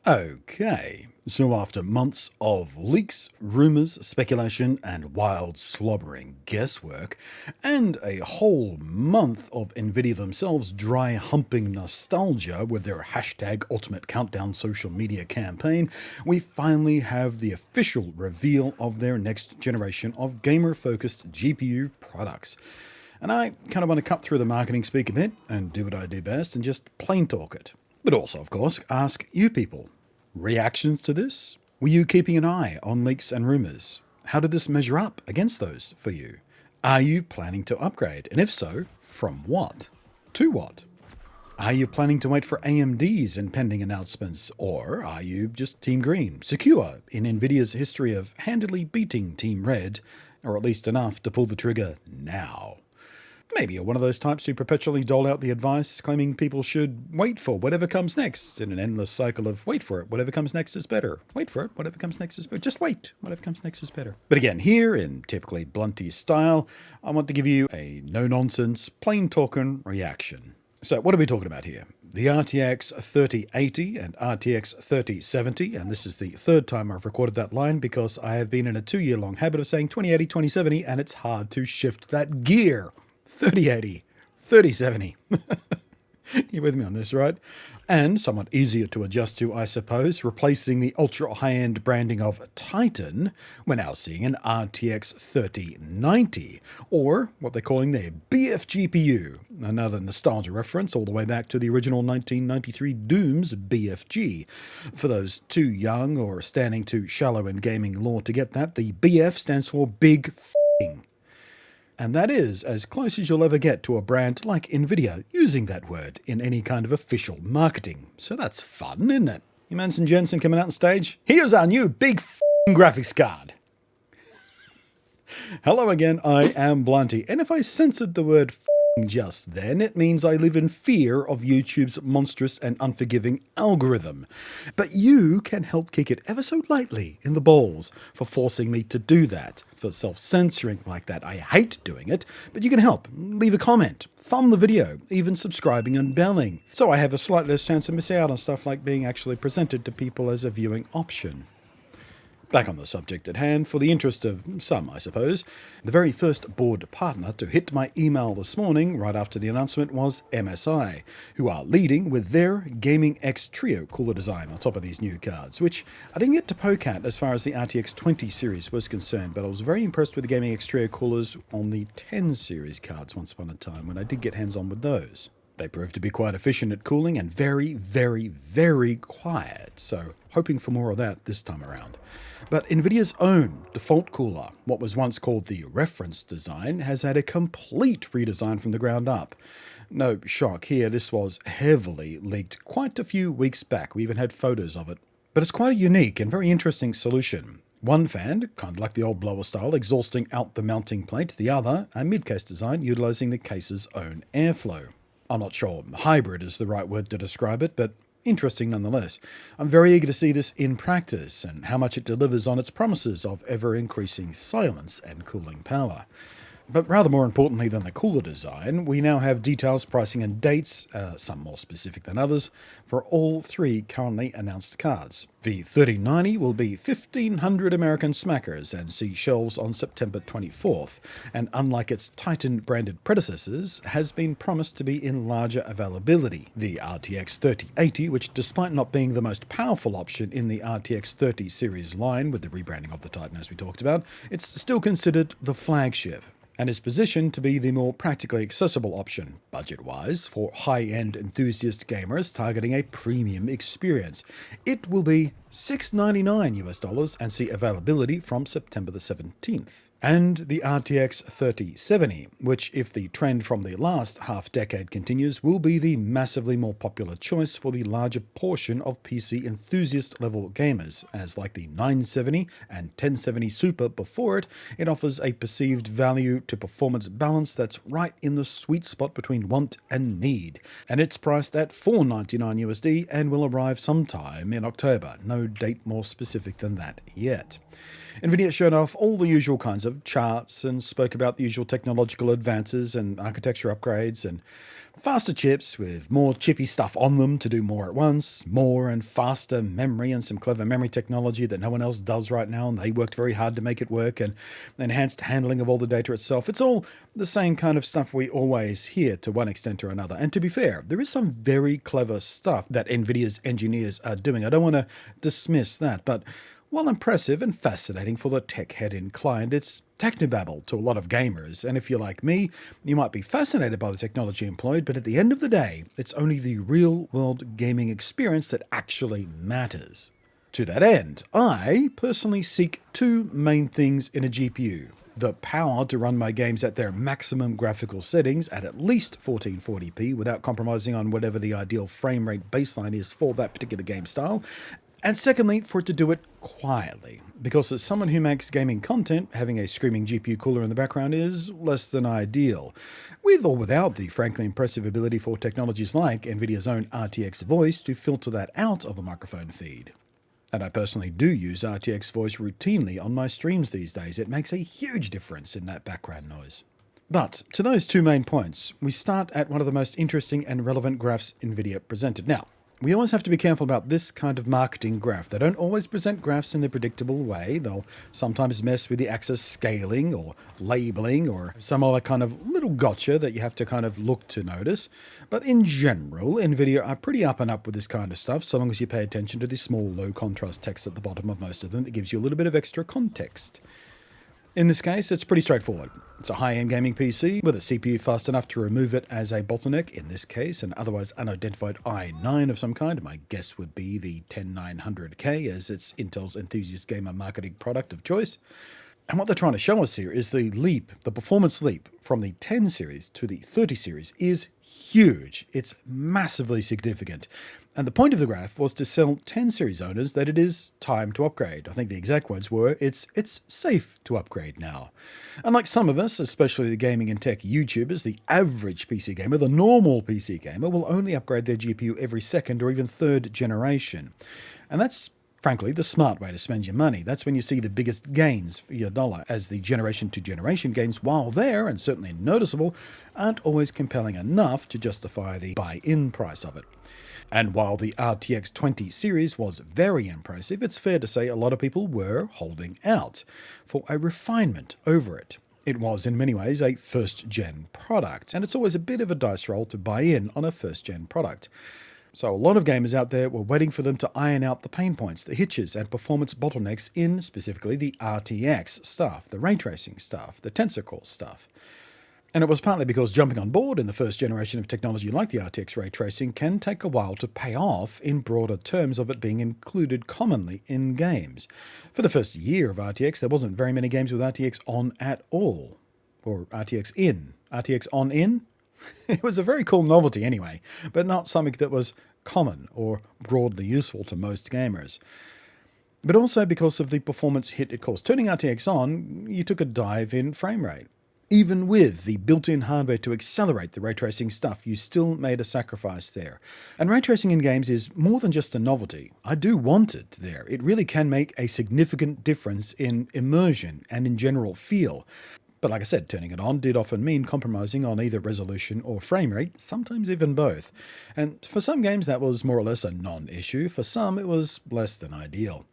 Okay, so after months of leaks, rumours, speculation, and wild slobbering guesswork, and a whole month of Nvidia themselves dry humping nostalgia with their hashtag Ultimate Countdown social media campaign, we finally have the official reveal of their next generation of gamer-focused GPU products. And I kind of want to cut through the marketing speak a bit and do what I do best and just plain talk it. But also, of course, ask you people. Reactions to this? Were you keeping an eye on leaks and rumours? How did this measure up against those for you? Are you planning to upgrade? And if so, from what? To what? Are you planning to wait for AMD's impending announcements? Or are you just Team Green, secure in Nvidia's history of handily beating Team Red, or at least enough to pull the trigger now? Maybe you're one of those types who perpetually dole out the advice claiming people should wait for whatever comes next in an endless cycle of wait for it, whatever comes next is better. Wait for it, whatever comes next is better. Just wait, whatever comes next is better. But again, here, in typically Blunty style, I want to give you a no-nonsense, plain-talking reaction. So what are we talking about here? The RTX 3080 and RTX 3070, and this is the third time I've recorded that line because I have been in a 2-year-long habit of saying 2080, 2070, and it's hard to shift that gear. 3080, 3070. You're with me on this, right? And somewhat easier to adjust to, I suppose, replacing the ultra high-end branding of Titan, we're now seeing an RTX 3090, or what they're calling their BF GPU, another nostalgia reference all the way back to the original 1993 Doom's BFG. For those too young or standing too shallow in gaming lore to get that, the BF stands for Big F***ing. And that is as close as you'll ever get to a brand like Nvidia using that word in any kind of official marketing. So that's fun, isn't it? You Manson Jensen coming out on stage? Here's our new big f***ing graphics card. Hello again, I am Blunty, and if I censored the word f***ing just then, it means I live in fear of YouTube's monstrous and unforgiving algorithm. But you can help kick it ever so lightly in the balls for forcing me to do that, for self-censoring like that. I hate doing it, but you can help. Leave a comment, thumb the video, even subscribing and belling, so I have a slight less chance of missing out on stuff like being actually presented to people as a viewing option. Back on the subject at hand, for the interest of some, I suppose, the very first board partner to hit my email this morning, right after the announcement, was MSI, who are leading with their Gaming X Trio cooler design on top of these new cards, which I didn't get to poke at as far as the RTX 20 series was concerned, but I was very impressed with the Gaming X Trio coolers on the 10 series cards once upon a time when I did get hands-on with those. They proved to be quite efficient at cooling and very, very, very quiet, so hoping for more of that this time around. But Nvidia's own default cooler, what was once called the reference design, has had a complete redesign from the ground up. No shock here, this was heavily leaked quite a few weeks back. We even had photos of it. But it's quite a unique and very interesting solution. One fan, kind of like the old blower style, exhausting out the mounting plate. The other, a mid-case design, utilizing the case's own airflow. I'm not sure hybrid is the right word to describe it, but interesting nonetheless. I'm very eager to see this in practice and how much it delivers on its promises of ever-increasing silence and cooling power. But rather more importantly than the cooler design, we now have details, pricing and dates, some more specific than others, for all three currently announced cards. The 3090 will be 1,500 American smackers and see shelves on September 24th, and unlike its Titan-branded predecessors, has been promised to be in larger availability. The RTX 3080, which despite not being the most powerful option in the RTX 30 series line with the rebranding of the Titan as we talked about, it's still considered the flagship, and is positioned to be the more practically accessible option, budget-wise, for high-end enthusiast gamers targeting a premium experience. It will be $699 US and see availability from September the 17th. And the RTX 3070, which, if the trend from the last half-decade continues, will be the massively more popular choice for the larger portion of PC enthusiast-level gamers, as like the 970 and 1070 Super before it, it offers a perceived value-to-performance balance that's right in the sweet spot between want and need. And it's priced at $499 USD and will arrive sometime in October. No date more specific than that yet. Nvidia showed off all the usual kinds of charts and spoke about the usual technological advances and architecture upgrades, and Faster chips with more chippy stuff on them to do more at once, more and faster memory and some clever memory technology that no one else does right now, and they worked very hard to make it work, and enhanced handling of all the data itself. It's all the same kind of stuff we always hear to one extent or another. And to be fair, there is some very clever stuff that Nvidia's engineers are doing. I don't want to dismiss that, but while impressive and fascinating for the tech head inclined, it's technobabble to a lot of gamers, and if you're like me, you might be fascinated by the technology employed, but at the end of the day, it's only the real-world gaming experience that actually matters. To that end, I personally seek two main things in a GPU. The power to run my games at their maximum graphical settings at least 1440p without compromising on whatever the ideal frame rate baseline is for that particular game style, and secondly, for it to do it quietly, because as someone who makes gaming content, having a screaming GPU cooler in the background is less than ideal, with or without the frankly impressive ability for technologies like Nvidia's own RTX voice to filter that out of a microphone feed. And I personally do use RTX voice routinely on my streams these days. It makes a huge difference in that background noise. But to those two main points, we start at one of the most interesting and relevant graphs Nvidia presented. Now, we always have to be careful about this kind of marketing graph. They don't always present graphs in the predictable way. They'll sometimes mess with the axis scaling or labeling or some other kind of little gotcha that you have to kind of look to notice. But in general, Nvidia are pretty up and up with this kind of stuff, so long as you pay attention to the small low contrast text at the bottom of most of them that gives you a little bit of extra context. In this case, it's pretty straightforward. It's a high-end gaming PC with a CPU fast enough to remove it as a bottleneck, in this case an otherwise unidentified i9 of some kind. My guess would be the 10900K, as it's Intel's enthusiast gamer marketing product of choice. And what they're trying to show us here is the performance leap from the 10 series to the 30 series is huge. It's massively significant. And the point of the graph was to tell 10 series owners that it is time to upgrade. I think the exact words were, it's safe to upgrade now. Unlike some of us, especially the gaming and tech YouTubers, the average PC gamer, the normal PC gamer, will only upgrade their GPU every second or even third generation. And that's frankly the smart way to spend your money. That's when you see the biggest gains for your dollar, as the generation-to-generation gains, while there, and certainly noticeable, aren't always compelling enough to justify the buy-in price of it. And while the RTX 20 series was very impressive, it's fair to say a lot of people were holding out for a refinement over it. It was in many ways a first-gen product, and it's always a bit of a dice roll to buy in on a first-gen product. So a lot of gamers out there were waiting for them to iron out the pain points, the hitches and performance bottlenecks in specifically the RTX stuff, the ray tracing stuff, the tensor core stuff. And it was partly because jumping on board in the first generation of technology like the RTX ray tracing can take a while to pay off in broader terms of it being included commonly in games. For the first year of RTX, there wasn't very many games with RTX on at all. Or RTX in. RTX on in? It was a very cool novelty anyway, but not something that was common or broadly useful to most gamers. But also because of the performance hit it caused. Turning RTX on, you took a dive in frame rate. Even with the built-in hardware to accelerate the ray tracing stuff, you still made a sacrifice there. And ray tracing in games is more than just a novelty. I do want it there. It really can make a significant difference in immersion and in general feel. But like I said, turning it on did often mean compromising on either resolution or frame rate, sometimes even both. And for some games that was more or less a non-issue, for some it was less than ideal.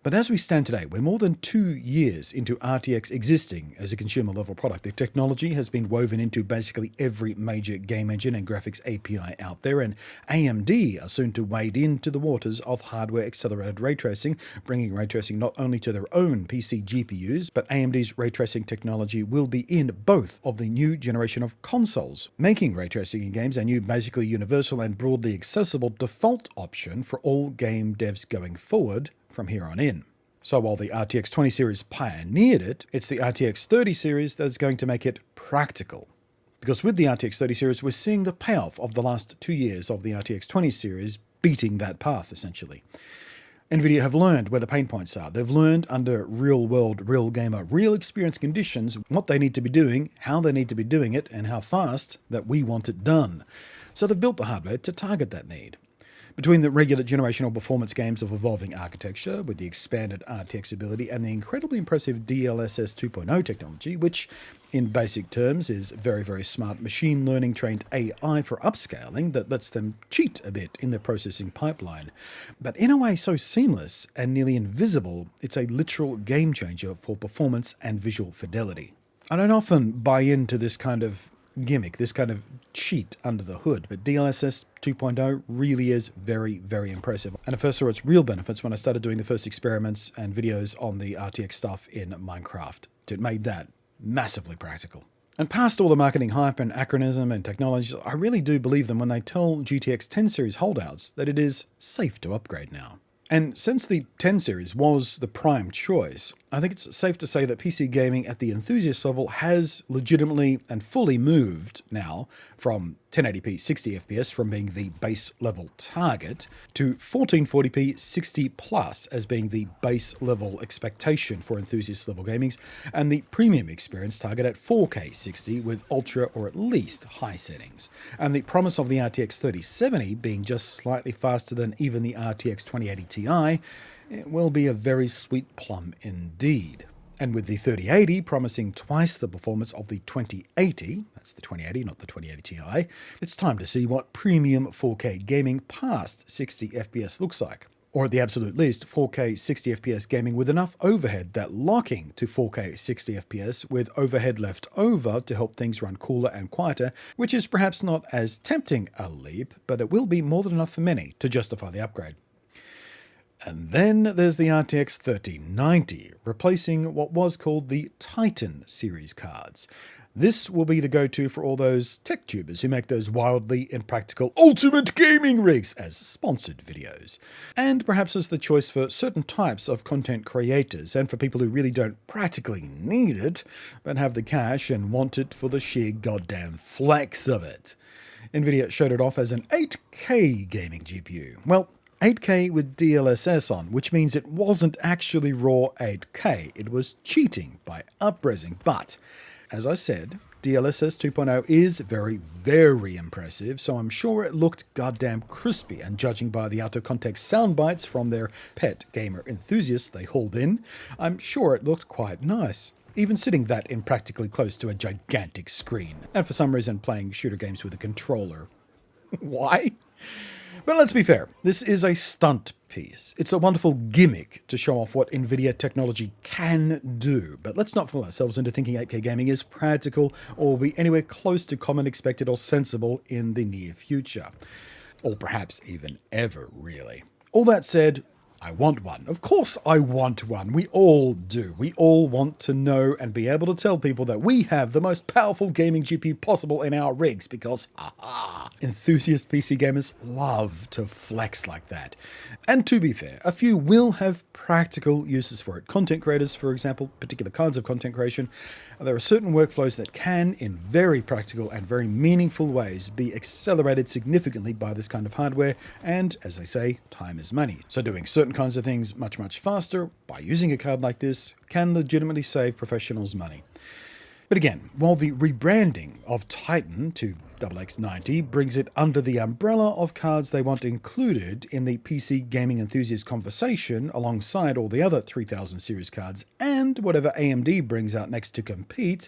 But as we stand today, we're more than 2 years into RTX existing as a consumer-level product. The technology has been woven into basically every major game engine and graphics API out there, and AMD are soon to wade into the waters of hardware-accelerated ray tracing, bringing ray tracing not only to their own PC GPUs, but AMD's ray tracing technology will be in both of the new generation of consoles, making ray tracing in games a new basically universal and broadly accessible default option for all game devs going forward from here on in. So while the RTX 20 series pioneered it, it's the RTX 30 series that's going to make it practical. Because with the RTX 30 series, we're seeing the payoff of the last 2 years of the RTX 20 series beating that path, essentially. Nvidia have learned where the pain points are. They've learned under real-world, real-gamer, real-experience conditions what they need to be doing, how they need to be doing it, and how fast that we want it done. So they've built the hardware to target that need. Between the regular generational performance games of evolving architecture with the expanded RTX ability and the incredibly impressive DLSS 2.0 technology, which in basic terms is very, very smart machine learning trained AI for upscaling that lets them cheat a bit in the processing pipeline. But in a way so seamless and nearly invisible, it's a literal game changer for performance and visual fidelity. I don't often buy into this kind of gimmick, this kind of cheat under the hood, but DLSS 2.0 really is very, very impressive. And I first saw its real benefits when I started doing the first experiments and videos on the RTX stuff in Minecraft. It made that massively practical. And past all the marketing hype and acronym and technologies, I really do believe them when they tell GTX 10 series holdouts that it is safe to upgrade now. And since the 10 series was the prime choice, I think it's safe to say that PC gaming at the enthusiast level has legitimately and fully moved now from 1080p 60 FPS from being the base level target to 1440p 60 plus as being the base level expectation for enthusiast level gamings, and the premium experience target at 4K 60 with ultra or at least high settings. And the promise of the RTX 3070 being just slightly faster than even the RTX 2080 Ti, it will be a very sweet plum indeed. And with the 3080 promising twice the performance of the 2080, that's the 2080, not the 2080 Ti, it's time to see what premium 4K gaming past 60 FPS looks like. Or at the absolute least, 4K 60 FPS gaming with enough overhead that locking to 4K 60 FPS with overhead left over to help things run cooler and quieter, which is perhaps not as tempting a leap, but it will be more than enough for many to justify the upgrade. And then there's the RTX 3090, replacing what was called the Titan series cards. This will be the go-to for all those tech tubers who make those wildly impractical ultimate gaming rigs as sponsored videos. And perhaps as the choice for certain types of content creators and for people who really don't practically need it, but have the cash and want it for the sheer goddamn flex of it. Nvidia showed it off as an 8K gaming GPU. Well, 8K with DLSS on, which means it wasn't actually raw 8K. It was cheating by up-resing. But, as I said, DLSS 2.0 is very, very impressive, so I'm sure it looked goddamn crispy, and judging by the out-of-context sound bites from their pet gamer enthusiasts they hauled in, I'm sure it looked quite nice. Even sitting that impractically close to a gigantic screen, and for some reason playing shooter games with a controller. Why? But let's be fair, this is a stunt piece. It's a wonderful gimmick to show off what Nvidia technology can do, but let's not fool ourselves into thinking 8K gaming is practical or will be anywhere close to common, expected, or sensible in the near future. Or perhaps even ever, really. All that said, I want one. Of course I want one. We all do. We all want to know and be able to tell people that we have the most powerful gaming GPU possible in our rigs because, enthusiast PC gamers love to flex like that. And to be fair, a few will have practical uses for it. Content creators, for example, particular kinds of content creation, there are certain workflows that can, in very practical and very meaningful ways, be accelerated significantly by this kind of hardware, and, as they say, time is money. So doing certain kinds of things much, much faster by using a card like this can legitimately save professionals money. But again, while the rebranding of Titan to XX90 brings it under the umbrella of cards they want included in the PC gaming enthusiast conversation alongside all the other 3000 series cards and whatever AMD brings out next to compete,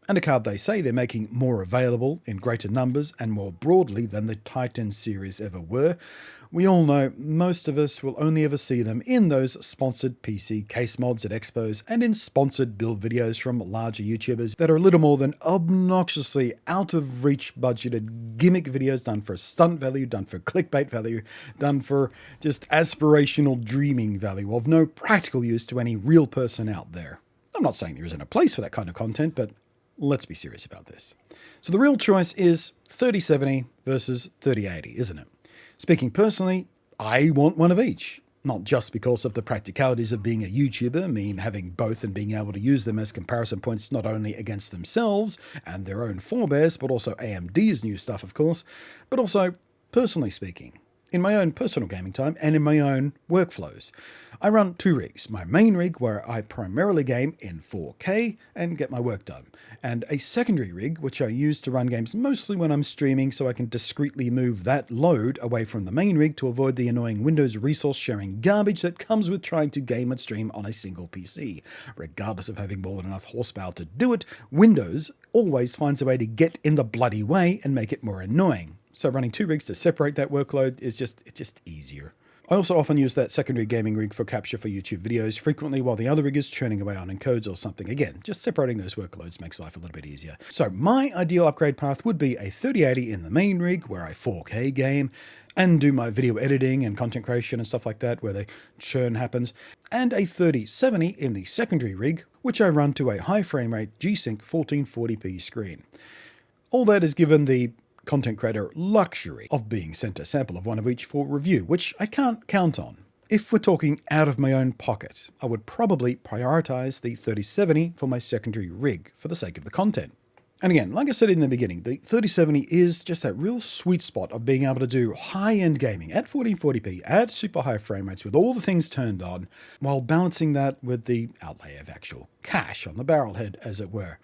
and a card they say they're making more available in greater numbers and more broadly than the Titan series ever were, we all know most of us will only ever see them in those sponsored PC case mods at expos and in sponsored build videos from larger YouTubers that are a little more than obnoxiously out of reach budgeted gimmick videos done for stunt value, done for clickbait value, done for just aspirational dreaming value of no practical use to any real person out there. I'm not saying there isn't a place for that kind of content, but let's be serious about this. So the real choice is 3070 versus 3080, isn't it? Speaking personally, I want one of each. Not just because of the practicalities of being a YouTuber, mean having both and being able to use them as comparison points not only against themselves and their own forebears, but also AMD's new stuff, of course, but also, personally speaking, in my own personal gaming time and in my own workflows. I run 2 rigs, my main rig where I primarily game in 4K and get my work done, and a secondary rig which I use to run games mostly when I'm streaming so I can discreetly move that load away from the main rig to avoid the annoying Windows resource sharing garbage that comes with trying to game and stream on a single PC. Regardless of having more than enough horsepower to do it, Windows always finds a way to get in the bloody way and make it more annoying. So running 2 rigs to separate that workload is just easier. I also often use that secondary gaming rig for capture for YouTube videos frequently while the other rig is churning away on encodes or something. Again, just separating those workloads makes life a little bit easier. So my ideal upgrade path would be a 3080 in the main rig where I 4K game and do my video editing and content creation and stuff like that where the churn happens, and a 3070 in the secondary rig which I run to a high frame rate G-Sync 1440p screen. All that is given the content creator luxury of being sent a sample of one of each for review, which I can't count on. If we're talking out of my own pocket, I would probably prioritize the 3070 for my secondary rig for the sake of the content. And again, like I said in the beginning, the 3070 is just that real sweet spot of being able to do high-end gaming at 1440p at super high frame rates with all the things turned on, while balancing that with the outlay of actual cash on the barrelhead, as it were.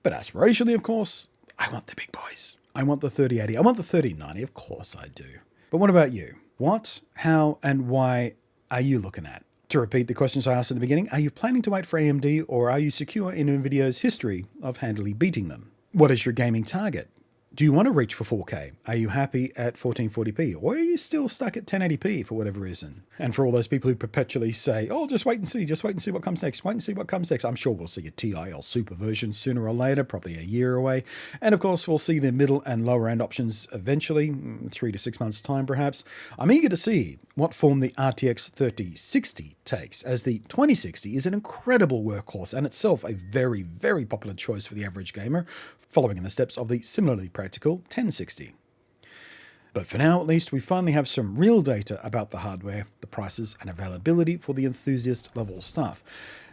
But aspirationally, of course, I want the big boys. I want the 3080. I want the 3090. Of course I do. But what about you? What, how, and why are you looking at? To repeat the questions I asked at the beginning, are you planning to wait for AMD or are you secure in Nvidia's history of handily beating them? What is your gaming target? Do you want to reach for 4K? Are you happy at 1440p? Or are you still stuck at 1080p for whatever reason? And for all those people who perpetually say, oh, just wait and see what comes next, wait and see what comes next. I'm sure we'll see a Ti or Super version sooner or later, probably a year away. And of course, we'll see the middle and lower end options eventually, 3 to 6 months time perhaps. I'm eager to see what form the RTX 3060 takes, as the 2060 is an incredible workhorse and itself a very, very popular choice for the average gamer, following in the steps of the similarly practical 1060. But for now, at least, we finally have some real data about the hardware, the prices, and availability for the enthusiast-level stuff.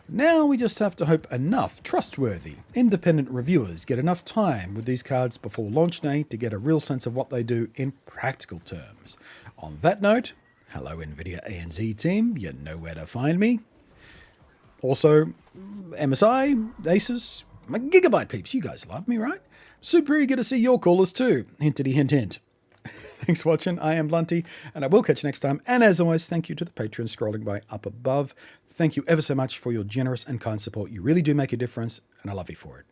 Now we just have to hope enough trustworthy, independent reviewers get enough time with these cards before launch day to get a real sense of what they do in practical terms. On that note, hello Nvidia ANZ team, you know where to find me. Also, MSI, Asus, my Gigabyte peeps, you guys love me, right? Super eager to see your callers too. Hintity hint hint. Thanks for watching. I am Blunty, and I will catch you next time. And as always, thank you to the patrons scrolling by up above. Thank you ever so much for your generous and kind support. You really do make a difference, and I love you for it.